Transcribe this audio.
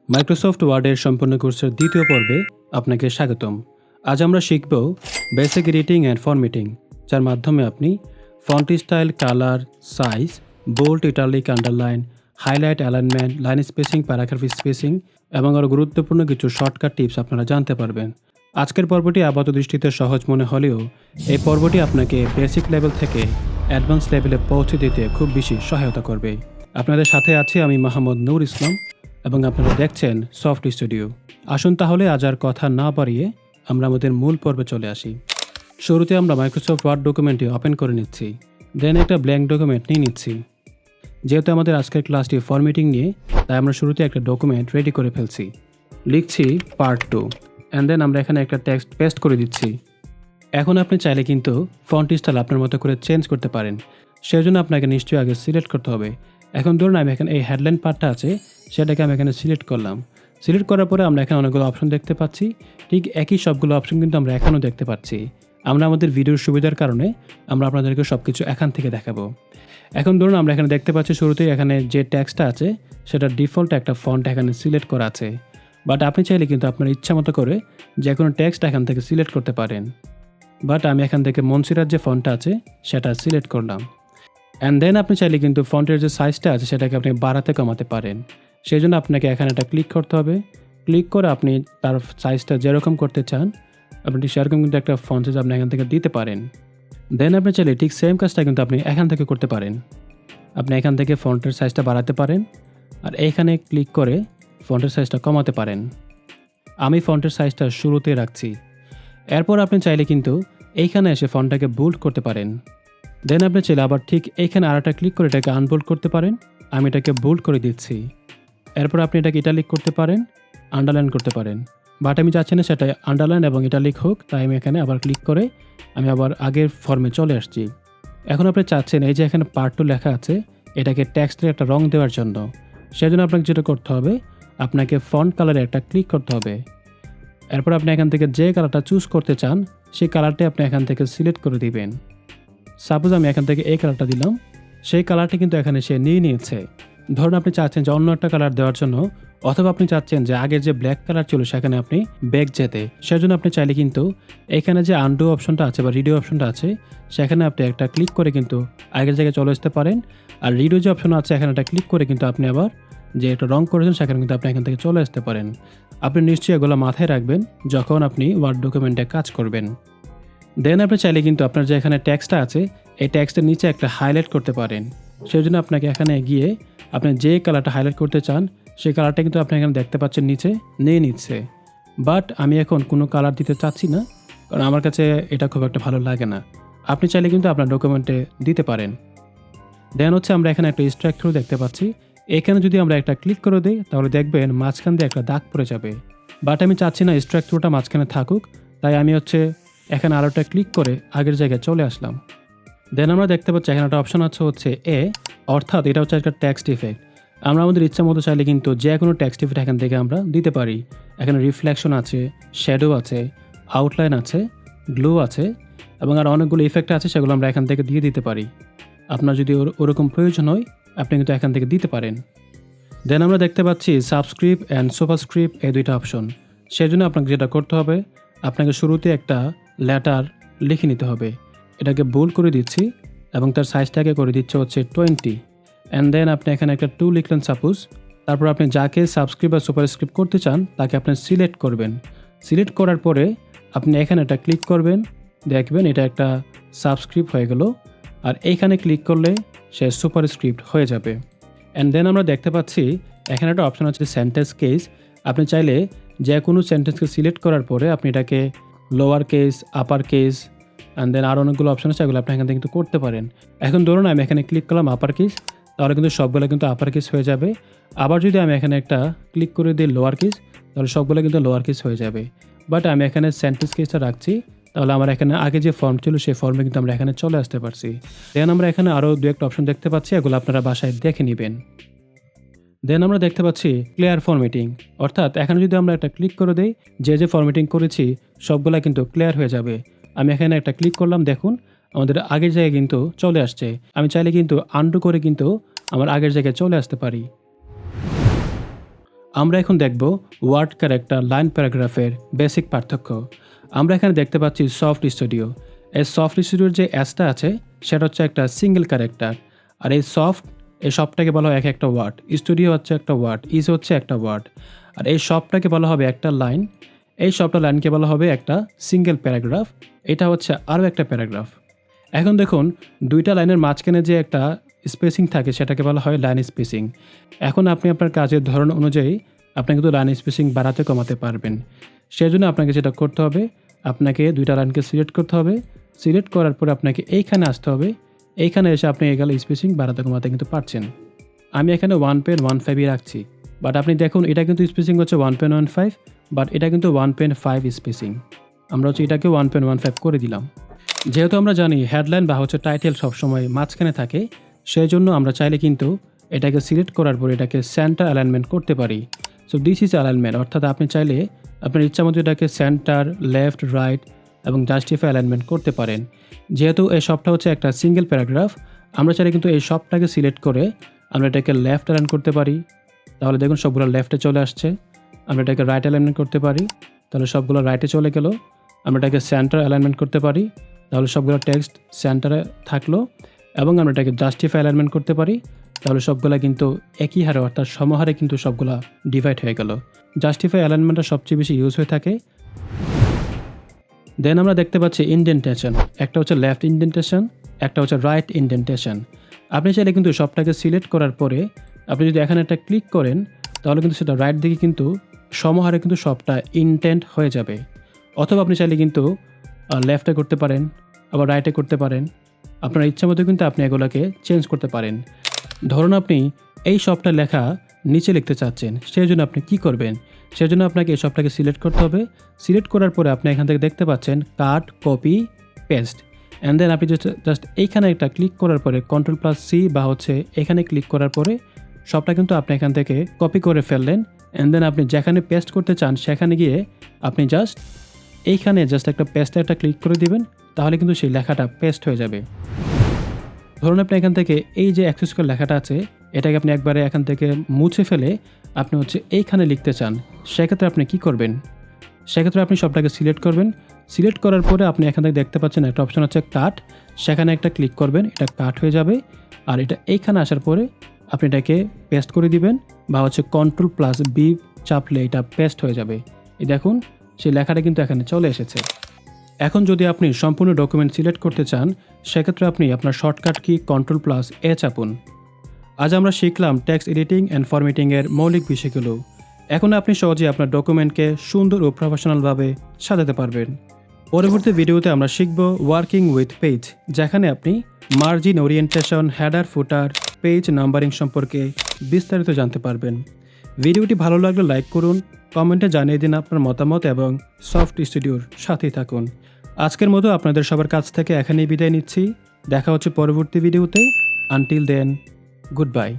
Microsoft ওয়ার্ডের সম্পূর্ণ কোর্সের দ্বিতীয় পর্বে আপনাকে স্বাগতম। আজ আমরা শিখব বেসিক এডিটিং অ্যান্ড ফরম্যাটিং, যার মাধ্যমে আপনি font style, colour, size, bold, italic, underline, highlight, alignment, line spacing, paragraph spacing এবং আরও গুরুত্বপূর্ণ কিছু শর্টকাট টিপস আপনারা জানতে পারবেন। আজকের পর্বটি আপাত দৃষ্টিতে সহজ মনে হলেও এই পর্বটি আপনাকে বেসিক লেভেল থেকে অ্যাডভান্স লেভেলে পৌঁছে দিতে খুব বেশি সহায়তা করবে। আপনাদের সাথে আছি আমি মোহাম্মদ নূর ইসলাম এবং আপনারা দেখছেন সফট স্টুডিও। আসুন তাহলে আজ আর কথা না বাড়িয়ে আমরা আমাদের মূল পর্বে চলে আসি। শুরুতে আমরা মাইক্রোসফট ওয়ার্ড ডকুমেন্টটি ওপেন করে নিচ্ছি, দেন একটা ব্ল্যাঙ্ক ডকুমেন্ট নিয়ে নিচ্ছি। যেহেতু আমাদের আজকের ক্লাসটি ফরম্যাটিং নিয়ে, তাই আমরা শুরুতে একটা ডকুমেন্ট রেডি করে ফেলছি। লিখছি Part-2 অ্যান্ড দেন আমরা এখানে একটা টেক্সট পেস্ট করে দিচ্ছি। এখন আপনি চাইলে কিন্তু ফন্ট স্টাইল আপনার মতো করে চেঞ্জ করতে পারেন। সেই জন্য আপনাকে নিশ্চয়ই আগে সিলেক্ট করতে হবে। এখন ধরুন আমি এখানে এই হেডলাইন পার্টটা আছে, সেটাকে আমি এখানে সিলেক্ট করলাম। সিলেক্ট করার পরে আমরা এখানে অনেকগুলো অপশন দেখতে পাচ্ছি। ঠিক একই সবগুলো অপশন কিন্তু আমরা এখানেও দেখতে পাচ্ছি। আমরা আমাদের ভিডিওর সুবিধার কারণে আমরা আপনাদেরকে সব কিছু এখান থেকে দেখাবো। এখন ধরুন আমরা এখানে দেখতে পাচ্ছি শুরুতেই এখানে যে টেক্সটটা আছে সেটা ডিফল্ট একটা ফন্ট এখানে সিলেক্ট করা আছে। বাট আপনি চাইলে কিন্তু আপনার ইচ্ছা মতো করে যে কোনো টেক্সট এখান থেকে সিলেক্ট করতে পারেন। বাট আমি এখান থেকে মনসিরার যে ফন্টটা আছে সেটা সিলেক্ট করলাম। অ্যান্ড দেন আপনি চাইলে কিন্তু ফন্টের যে সাইজটা আছে সেটাকে আপনি বাড়াতে কমাতে পারেন। সেই জন্য আপনাকে এখানে একটা ক্লিক করতে হবে। ক্লিক করে আপনি তার সাইজটা যেরকম করতে চান আপনি সেরকম কিন্তু একটা ফন্ট সাইজ আপনি এখান থেকে দিতে পারেন। দেন আপনি চাইলে ঠিক সেম কাজটা কিন্তু আপনি এখান থেকে করতে পারেন। আপনি এখান থেকে ফন্টের সাইজটা বাড়াতে পারেন আর এইখানে ক্লিক করে ফন্টের সাইজটা কমাতে পারেন। আমি ফন্টের সাইজটা শুরুতে রাখছি। এরপর আপনি চাইলে কিন্তু এইখানে এসে ফন্টটাকে বোল্ড করতে পারেন। দেন আপনি চাইলে আবার ঠিক এইখানে আরেকটা ক্লিক করে এটাকে আনবোল্ড করতে পারেন। আমি এটাকে বোল্ড করে দিচ্ছি। এরপর আপনি এটাকে ইটালিক করতে পারেন, আন্ডারলাইন করতে পারেন। বাট আমি চাচ্ছি না সেটা আন্ডারলাইন এবং ইটালিক হোক, তাই আমি এখানে আবার ক্লিক করে আমি আবার আগের ফর্মে চলে আসছি। এখন আপনি চাচ্ছেন এই যে এখানে Part-2 লেখা আছে এটাকে টেক্সটের একটা রং দেওয়ার জন্য। সেজন্য আপনাকে যেটা করতে হবে, আপনাকে ফন্ট কালারে একটা ক্লিক করতে হবে। এরপর আপনি এখান থেকে যে কালারটা চুজ করতে চান সেই কালারটাই আপনি এখান থেকে সিলেক্ট করে দিবেন। সাপোজ আমি এখান থেকে এই কালারটা দিলাম, সেই কালারটি কিন্তু এখানে সে নিয়ে নিয়েছে। ধরুন আপনি চাচ্ছেন যে অন্য একটা কালার দেওয়ার জন্য, অথবা আপনি চাচ্ছেন যে আগের যে ব্ল্যাক কালার ছিল সেখানে আপনি ব্যাক যেতে, সেজন্য আপনি চাইলে কিন্তু এখানে যে আনডু অপশনটা আছে বা রিডিও অপশনটা আছে সেখানে আপনি একটা ক্লিক করে কিন্তু আগের জায়গায় চলে আসতে পারেন। আর রিডিও যে অপশন আছে এখানে একটা ক্লিক করে কিন্তু আপনি আবার যে একটা রং করেছেন সেখানে কিন্তু আপনি এখান থেকে চলে আসতে পারেন। আপনি নিশ্চয়ই এগুলো মাথায় রাখবেন যখন আপনি ওয়ার্ড ডকুমেন্টে কাজ করবেন। দেন আপনি চাইলে কিন্তু আপনার যে এখানে টেক্সটটা আছে এই টেক্সটের নিচে একটা হাইলাইট করতে পারেন। সেই জন্য আপনাকে এখানে গিয়ে আপনি যে কালারটা হাইলাইট করতে চান সেই কালারটা কিন্তু আপনি এখানে দেখতে পাচ্ছেন নিচে নিয়ে নিচ্ছে। বাট আমি এখন কোনো কালার দিতে চাচ্ছি না, কারণ আমার কাছে এটা খুব একটা ভালো লাগে না। আপনি চাইলে কিন্তু আপনার ডকুমেন্টে দিতে পারেন। দেন হচ্ছে আমরা এখানে একটা স্ট্রাইক থ্রু দেখতে পাচ্ছি। এখানে যদি আমরা একটা ক্লিক করে দিই তাহলে দেখবেন মাঝখান দিয়ে একটা দাগ পড়ে যাবে। বাট আমি চাচ্ছি না স্ট্রাইক থ্রুটা মাঝখানে থাকুক, তাই আমি হচ্ছে এখানে আরও একটা ক্লিক করে আগের জায়গায় চলে আসলাম। দেন আমরা দেখতে পাচ্ছি এখানে একটা অপশন আছে হচ্ছে এ, অর্থাৎ এটা হচ্ছে একটা টেক্সট ইফেক্ট। আমরা আমাদের ইচ্ছা মতো চাইলে কিন্তু যে কোনো টেক্সট ইফেক্ট এখান থেকে আমরা দিতে পারি। এখানে রিফ্লেকশন আছে, শ্যাডো আছে, আউটলাইন আছে, গ্লো আছে এবং আর অনেকগুলো ইফেক্ট আছে, সেগুলো আমরা এখান থেকে দিয়ে দিতে পারি। আপনার যদি ওরকম প্রয়োজন হয় আপনি কিন্তু এখান থেকে দিতে পারেন। দেন আমরা দেখতে পাচ্ছি সাবস্ক্রিপ্ট অ্যান্ড সুপারস্ক্রিপ্ট এই দুইটা অপশন। সেই জন্য আপনাকে যেটা করতে হবে, আপনাকে শুরুতে একটা লেটার লিখে নিতে হবে। এটাকে বোল্ড করে দিচ্ছি এবং তার সাইজটাকে করে দিচ্ছে হচ্ছে 20। অ্যান্ড দেন আপনি এখানে একটা 2 লিখলেন সাপোজ। তারপর আপনি যাকে সাবস্ক্রিপ্ট বা সুপারস্ক্রিপ্ট করতে চান তাকে আপনি সিলেক্ট করবেন। সিলেক্ট করার পরে আপনি এখানে একটা ক্লিক করবেন, দেখবেন এটা একটা সাবস্ক্রিপ্ট হয়ে গেল। আর এইখানে ক্লিক করলে সে সুপারস্ক্রিপ্ট হয়ে যাবে। অ্যান্ড দেন আমরা দেখতে পাচ্ছি এখানে একটা অপশন আছে সেন্টেন্স কেস। আপনি চাইলে যে কোনো সেন্টেন্সকে সিলেক্ট করার পরে আপনি এটাকে lower case, upper case and then আরও অনেকগুলো অপশন আছে, এগুলো আপনি এখান থেকে কিন্তু করতে পারেন। এখন ধরুন আমি এখানে ক্লিক করলাম আপার কেস, তাহলে কিন্তু সবগুলো কিন্তু আপার কেস হয়ে যাবে। আবার যদি আমি এখানে একটা ক্লিক করে দিই লোয়ার কেস, তাহলে সবগুলো কিন্তু লোয়ার কেস হয়ে যাবে। বাট আমি এখানে সেন্টেন্স কেসটা রাখছি, তাহলে আমার এখানে আগে যে ফর্ম ছিল সেই ফর্মে কিন্তু আমরা এখানে চলে আসতে পারছি। দেন আমরা এখানে আরও দু একটা অপশন দেখতে পাচ্ছি, এগুলো আপনারা বাসায় দেখে নেবেন। দেন আমরা দেখতে পাচ্ছি ক্লিয়ার ফরম্যাটিং, অর্থাৎ এখানে যদি আমরা একটা ক্লিক করে দিই যে ফরম্যাটিং করেছি সবগুলা কিন্তু ক্লিয়ার হয়ে যাবে। আমি এখানে একটা ক্লিক করলাম, দেখুন আমাদের আগের জায়গায় কিন্তু চলে আসছে। আমি চাইলে কিন্তু আনডু করে কিন্তু আমার আগের জায়গায় চলে আসতে পারি। আমরা এখন দেখব ওয়ার্ড ক্যারেক্টার লাইন প্যারাগ্রাফের বেসিক পার্থক্য। আমরা এখানে দেখতে পাচ্ছি সফট স্টুডিও। এই সফট স্টুডিওর যে অ্যাসটা আছে সেটা হচ্ছে একটা সিঙ্গেল ক্যারেক্টার, আর এই সবটাকে বলা হয় এক একটা ওয়ার্ড। স্টুডিও হচ্ছে একটা ওয়ার্ড, ইজ হচ্ছে একটা ওয়ার্ড, আর এই সবটাকে বলা হবে একটা লাইন। এই সবটা লাইনকে বলা হবে একটা সিঙ্গেল প্যারাগ্রাফ। এটা হচ্ছে আরও একটা প্যারাগ্রাফ। এখন দেখুন, দুইটা লাইনের মাঝখানে যে একটা স্পেসিং থাকে সেটাকে বলা হয় লাইন স্পেসিং। এখন আপনি আপনার কাজের ধরন অনুযায়ী আপনি কিন্তু লাইন স্পেসিং বাড়াতে কমাতে পারবেন। সেজন্য আপনাকে যেটা করতে হবে, আপনাকে দুইটা লাইনকে সিলেক্ট করতে হবে। সিলেক্ট করার পরে আপনাকে এইখানে আসতে হবে। এইখানে এসে আপনি এগুলো স্পেসিং বাড়াতে কমাতে কিন্তু পারছেন। আমি এখানে 1.15 রাখছি, বাট আপনি দেখুন এটা কিন্তু স্পেসিং হচ্ছে 1.15, বাট এটা কিন্তু 1.5 স্পেসিং। আমরা হচ্ছে এটাকে 1.15 করে দিলাম। যেহেতু আমরা জানি হেডলাইন বা হচ্ছে টাইটেল সবসময় মাঝখানে থাকে, সেই জন্য আমরা চাইলে কিন্তু এটাকে সিলেক্ট করার পর এটাকে সেন্টার অ্যালাইনমেন্ট করতে পারি। সো দিস ইজ অ্যালাইনমেন্ট, অর্থাৎ আপনি চাইলে আপনার ইচ্ছা মতো এটাকে সেন্টার, লেফট, রাইট এবং জাস্টিফাই অ্যালাইনমেন্ট করতে পারেন। যেহেতু এই সবটা হচ্ছে একটা সিঙ্গেল প্যারাগ্রাফ, আমরা চাইলে কিন্তু এই সবটাকে সিলেক্ট করে আমরা এটাকে লেফট অ্যালাইন করতে পারি। তাহলে দেখুন সবগুলো লেফটে চলে আসছে। আমরা এটাকে রাইট অ্যালাইনমেন্ট করতে পারি, তাহলে সবগুলো রাইটে চলে গেল। আমরা এটাকে সেন্টার অ্যালাইনমেন্ট করতে পারি, তাহলে সবগুলো টেক্সট সেন্টারে থাকলো। এবং আমরা এটাকে জাস্টিফাই অ্যালাইনমেন্ট করতে পারি, তাহলে সবগুলা কিন্তু একই হারে অর্থাৎ সমহারে কিন্তু সবগুলা ডিভাইড হয়ে গেল। জাস্টিফাই অ্যালাইনমেন্টটা সবচেয়ে বেশি ইউজ হয়ে থাকে। দেন আমরা দেখতে পাচ্ছি ইনডেন্টেশন। একটা হচ্ছে লেফট ইনডেন্টেশন, একটা হচ্ছে রাইট ইনডেন্টেশন। আপনি চাইলে কিন্তু সবটাকে সিলেক্ট করার পরে আপনি যদি এখানে একটা ক্লিক করেন, তাহলে কিন্তু সেটা রাইট দিকে কিন্তু সমহারে কিন্তু সবটা ইনডেন্ট হয়ে যাবে। অথবা আপনি চাইলে কিন্তু লেফটে করতে পারেন, আবার রাইটে করতে পারেন। আপনার ইচ্ছা মতো কিন্তু আপনি এগুলোকে চেঞ্জ করতে পারেন। ধরুন আপনি এই সবটা লেখা নিচে লিখতে চাচ্ছেন, সেই জন্য আপনি কি করবেন? সেজন্য আপনাকে এই সবটাকে সিলেক্ট করতে হবে। সিলেক্ট করার পরে আপনি এখান থেকে দেখতে পাচ্ছেন কাট, কপি, পেস্ট। অ্যান্ড দেন আপনি জাস্ট এইখানে একটা ক্লিক করার পরে Ctrl+C বা হচ্ছে এখানে ক্লিক করার পরে সবটা কিন্তু আপনি এখান থেকে কপি করে ফেললেন। অ্যান্ড দেন আপনি যেখানে পেস্ট করতে চান সেখানে গিয়ে আপনি জাস্ট এইখানে একটা পেস্টে একটা ক্লিক করে দিবেন, তাহলে কিন্তু সেই লেখাটা পেস্ট হয়ে যাবে। ধরুন আপনি এখান থেকে এই যে অ্যাক্সেস করে লেখাটা আছে, এটাকে আপনি একবারে এখান থেকে মুছে ফেলে আপনি হচ্ছে এইখানে লিখতে চান, সেক্ষেত্রে আপনি কি করবেন? সেক্ষেত্রে আপনি সবটাকে সিলেক্ট করবেন। সিলেক্ট করার পরে আপনি এখান থেকে দেখতে পাচ্ছেন একটা অপশন আছে কাট, সেখানে একটা ক্লিক করবেন, এটা কাট হয়ে যাবে। আর এটা এইখানে আসার পরে আপনি এটাকে পেস্ট করে দিবেন, বা হচ্ছে Ctrl+B চাপলে এটা পেস্ট হয়ে যাবে। এই দেখুন সেই লেখাটা কিন্তু এখানে চলে এসেছে। এখন যদি আপনি সম্পূর্ণ ডকুমেন্ট সিলেক্ট করতে চান, সেক্ষেত্রে আপনি আপনার শর্টকাট কি Ctrl+A চাপুন। আজ আমরা শিখলাম টেক্সট এডিটিং অ্যান্ড ফরম্যাটিংয়ের মৌলিক বিষয়গুলো। এখন আপনি সহজে আপনার ডকুমেন্টকে সুন্দর ও প্রফেশনালভাবে সাজাতে পারবেন। পরবর্তী ভিডিওতে আমরা শিখব ওয়ার্কিং উইথ পেজ, যেখানে আপনি মার্জিন, ওরিয়েন্টেশন, হেডার, ফুটার, পেজ নাম্বারিং সম্পর্কে বিস্তারিত জানতে পারবেন। ভিডিওটি ভালো লাগলে লাইক করুন, কমেন্টে জানিয়ে দিন আপনার মতামত এবং সফট স্টুডিওর সাথেই থাকুন। আজকের মতো আপনাদের সবার কাছ থেকে এখানেই বিদায় নিচ্ছি। দেখা হচ্ছে পরবর্তী ভিডিওতে। Until then, good by.